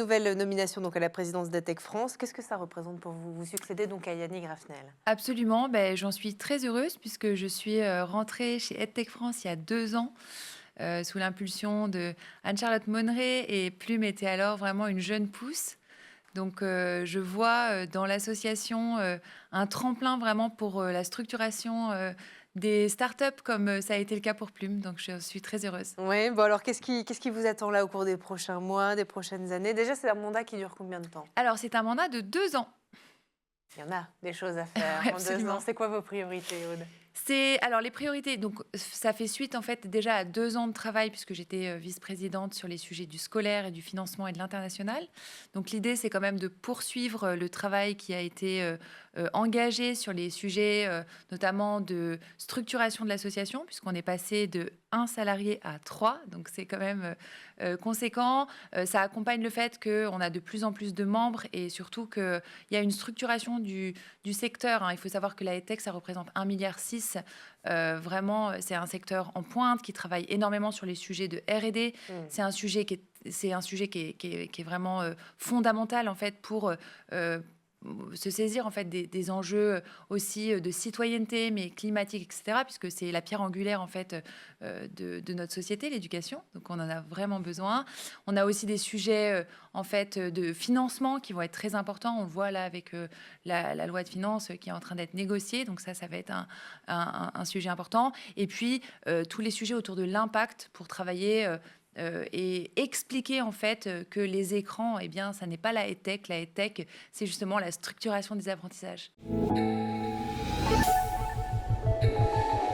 nouvelle nomination donc, à la présidence d'EdTech France. Qu'est-ce que ça représente pour vous? Vous succédez donc à Yannick Grafnel. Absolument, j'en suis très heureuse puisque je suis rentrée chez EdTech France il y a 2 ans sous l'impulsion de Anne-Charlotte Monneret et Plume était alors vraiment une jeune pousse. Donc je vois dans l'association un tremplin vraiment pour la structuration des startups comme ça a été le cas pour Plume. Donc je suis très heureuse. Oui, bon alors qu'est-ce qui vous attend là au cours des prochains mois, des prochaines années? Déjà, c'est un mandat qui dure combien de temps? Alors c'est un mandat de 2 ans. Il y en a des choses à faire Ouais, en 2 ans. absolument. C'est quoi vos priorités, Aude? C'est alors les priorités. Donc ça fait suite en fait déjà à 2 ans de travail puisque j'étais vice-présidente sur les sujets du scolaire et du financement et de l'international. Donc l'idée c'est quand même de poursuivre le travail qui a été engagé sur les sujets notamment de structuration de l'association puisqu'on est passé de 1 salarié à 3. Donc c'est quand même conséquent. Ça accompagne le fait qu'on a de plus en plus de membres et surtout qu'il y a une structuration du secteur. Hein. Il faut savoir que la EdTech, ça représente 1,6 milliard. Vraiment, c'est un secteur en pointe qui travaille énormément sur les sujets de R&D. C'est un sujet qui est vraiment fondamental en fait pour se saisir en fait des enjeux aussi de citoyenneté, mais climatiques, etc. Puisque c'est la pierre angulaire en fait de notre société, l'éducation. Donc on en a vraiment besoin. On a aussi des sujets en fait de financement qui vont être très importants. On le voit là avec la loi de finances qui est en train d'être négociée. Donc ça va être un sujet important. Et puis tous les sujets autour de l'impact pour travailler et expliquer en fait que les écrans, eh bien, ça n'est pas la EdTech. La EdTech, c'est justement la structuration des apprentissages.